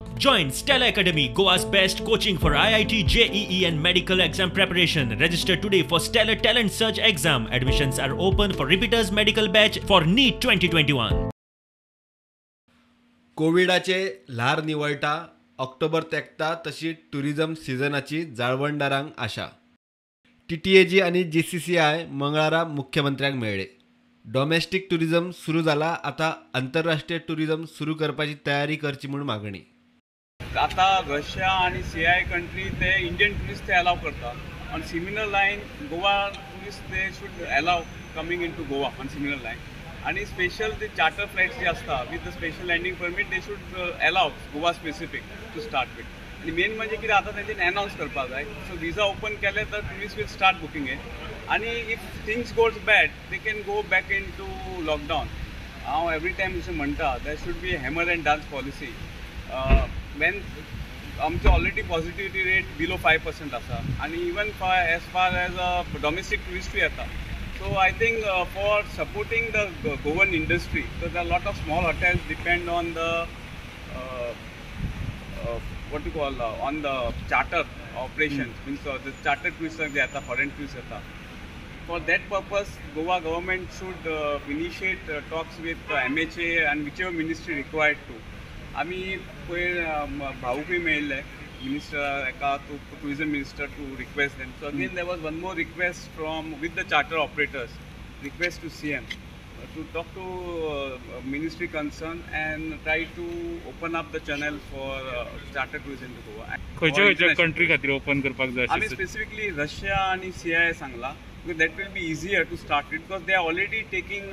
Join Stella Academy, Goa's best coaching for IIT, JEE and medical exam preparation. Register today for Stellar Talent Search exam. Admissions are open for repeaters medical batch for NEET 2021. कोविडाचे ल्हार निवळटा, October तेंकता तशी tourism सिजनाची जाळवणदारांक आशा. TTAG आणि GCCI मंगळारा मुख्यमंत्र्यांक मेळ्ळे. Domestic tourism सुरू जाला, आता आंतरराष्ट्रीय tourism सुरू करपाची तयारी करची म्हणून मागणी. आता रशिया आणि CI कंट्री ते इंडियन टुरिस्ट ते अलाव करतात. On similar line Goa tourist ते should allow coming in to Goa on similar line. आणि स्पेशल ते चार्टर फ्लाइट्स जे असतात with the special landing permit they should allow Goa specific to start with. आणि main म्हणजे कितें आता तेंच्यानी अनाउन्स करपाक जाय. सो विजा ओपन केले तर tourist will start booking it. आणि if things goes bad they can go back in to lockdown. हांव एवरी टायम अशें म्हणटा that should be hammer and dance policy. When आमची ऑलरेडी पॉझिटिव्हिटी रेट बिलो 5% आसा आणि even as far as a domestic टुरिस्टूय येता. So I think for supporting the Goan industry, because there are a lot of small hotels depend on the on the charter operations, means the charter tourists जे आता foreign tourists येता. For that purpose, Goa government should initiate talks with MHA and whichever ministry required to. आम्ही पयर भाऊकूय मेळिल्ले minister to tourism minister to request them. So again there was one more request from with the charter operators, request to CM to talk to ministry concerned and try to open up the channel for charter tourism to Goa. खंयच्या country खातीर open करपाक जाय? आमी specifically Russia आणि CI सांगला, because that will be easier to start with because they are already taking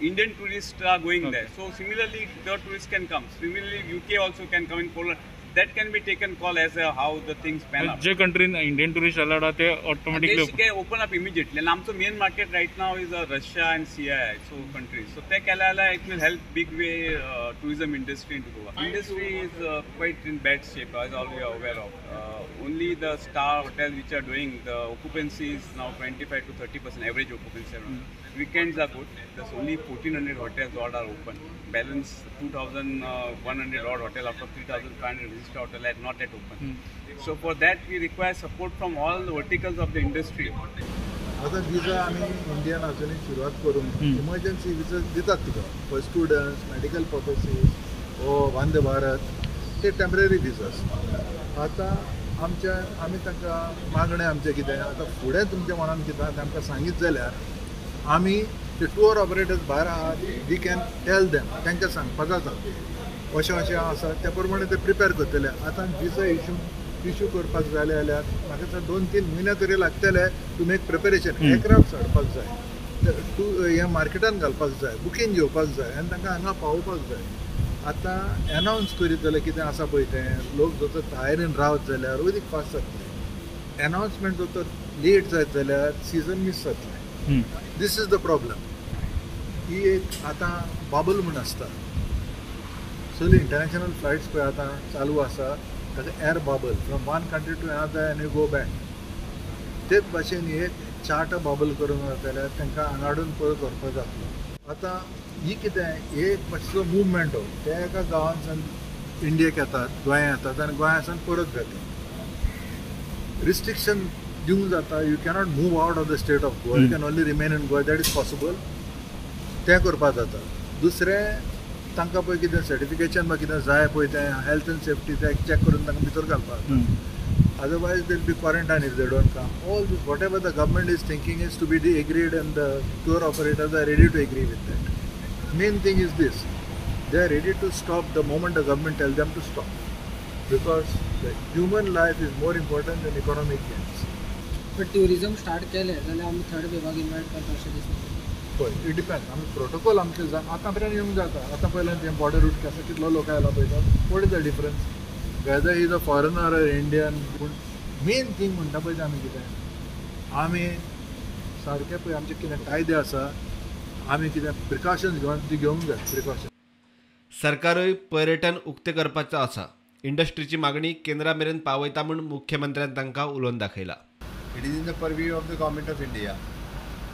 Indian tourists are going there. So similarly the tourists can come. Similarly UK also can come in Poland. That can be taken call as how the things pan out. जे कंट्रीन Indian tourist आला ते automatically they can open up immediately. And आमचं main market right now is Russia and CI, so countries. So ते केल्याला it will help big way tourism industry into Goa. Industry is quite in bad shape, as all we are aware of. Only the star hotels which are doing, the occupancy is now 25 to 30% average occupancy. Weekends are good. There's only 1400 hotels that are open. Balance 2100 odd hotel out of 3500 registered hotel are not yet open. So for that we require support from all the verticals of the industry. आता विजा आमी Indian अजूनही सुरुवात करून emergency विजा दितात तुका for students, medical पर्पसीस ओ वंदे भारत ते temporary विजास. आता आमी तांकां मागणें आमचें कितें आतां फुडें तुमच्या मनान कितें आमकां सांगीत जाल्यार आमी ते टूर ऑपरेटर्स भायर आहात वी कॅन टेल देम, तांकां सांगपाक जाता अशें अशें आसा त्या प्रमाणे ते प्रिपेर करतले. आतां विजा इश्यू करपाक जाय जाल्यार म्हाका दिसता 2-3 म्हयने तरी लागतले टू मेक प्रिपेरेशन. एअरक्राफ्ट हाडपाक जाय, हे मार्केटान घालपाक जाय, बुकींग घेवपाक जाय आनी तांकां हांगा पावोवपाक जाय. आतां एनावन्स करीत जाल्यार कितें आसा पळय तें लोक जर तयारेन रावत जाल्यार अदीक फास्ट जातलें. एनावन्समेंट जर लेट जायत जाल्यार सीजन मिस जातलें. This is the problem. ही एक आतां बाबल म्हूण आसता, सगळी इंटरनॅशनल फ्लायट्स पळय आतां चालू आसा ताका air bubble from one country to another आनी गो बॅक. तेच भाशेन एक चार्टर बाबल करूंक जाल्यार तांकां हांगा हाडून परत व्हरपाक जातलो. आतां ही कितें एक मातसो मुवमेंट हो ते एका गांवांतल्यान इंडियेक येतात, गोंया येतात आनी गोंयासान परत वेतात. रिस्ट्रिक्शन दिवंक जाता. You cannot move out of the state of Goa, you can only remain in Goa, that is possible. तें करपाक जाता. दुसरें तांकां पळय कितें सर्टिफिकेशन वा कितें जाय पळय तें हेल्थ एंड सेफ्टी तें चॅक करून तांकां भितर घालपाक जाता. Otherwise they will be quarantine if they don't come. All this whatever the government is thinking is to be agreed and the tour operators are ready to agree with that. Main thing is this, they are ready to stop the moment the government tell them to stop, because the human life is more important than economic gains. But tourism start केलें जाल्यार आमी third वेवाक invite करता अशें दिसता पळय. It depend. आमी protocol आमचे जाय आतां पर्यंत येवंक जाता. आतां पयल्यान तें बॉर्डर रूट केसो कितलो लोक आयला पळयता. What is the difference whether is a foreigner or Indian. पूण मेन थींग म्हणटा पळय आमी कितें आमी सारकें पळय आमचे कितें कायदे आसा आमी कितें प्रिकॉशन्स घेवंक जाय. प्रिकॉशन सरकारूय पर्यटन उक्तें करपाचो आसा. इंडस्ट्रीची मागणी केंद्रा मेरेन पावयता म्हूण मुख्यमंत्र्यान तांकां उलोवन दाखयला. It is in the purview of the government of India.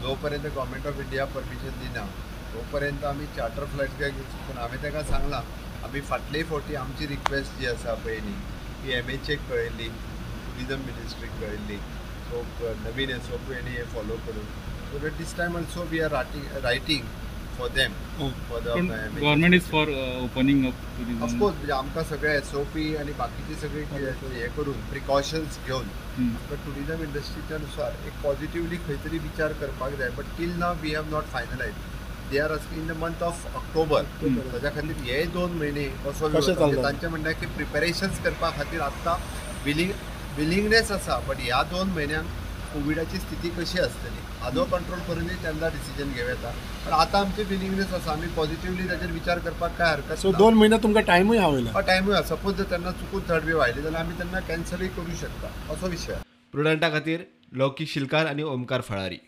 जोपर्यंत गव्हर्मेंट ऑफ इंडिया परमिशन दिना तोपर्यंत आमी चार्टर फ्लायट्स काय घेवची. पूण हांवें ताका सांगलां आमी फाटले फावटी आमची रिक्वेस्ट जी आसा पळय न्ही ती MHAक कळयल्ली, टुरिजम मिनिस्ट्रीक कळयल्ली. सो नवीन SOP यांनी हे फॉलो करून so that this time also we are writing for them for the government is for opening up tourism. Of course म्हणजे आमकां सगळे SOP आणि बाकीची सगळी हे करून प्रिकॉशन्स घेवन आमकां टुरिजम इंडस्ट्रीच्या नुसार एक पॉझिटिव्हली खंय तरी विचार करपाक जाय. But till now we have not finalise. They are in the month of October. ताच्या खातीर हे 2 महिने असो तांचे म्हणणें की प्रिपेरेशन्स करपा खातीर आत्तां विलिंगनेस आसा. बट ह्या 2 म्हयन्यांक कोविडाची स्थिती कशी आसतली हाजो कंट्रोल करूनय तेन्ना डिसिजन घेवं येता. पण आतां आमची विलिंगनेस आसा. आमी पॉझिटिव्हली ताचेर विचार करपाक काय हरकत सो 2 महिने तुमकां टायमूय हावयला. टायमूय आसा. सपोज जर तेन्ना चुकून थर्ड वेव आयली जाल्यार आमी तेन्ना कॅन्सलूय करूं शकता असो विशय. प्रुडंटा खातीर लौकिक शिलकार आणि ओमकार फळारी.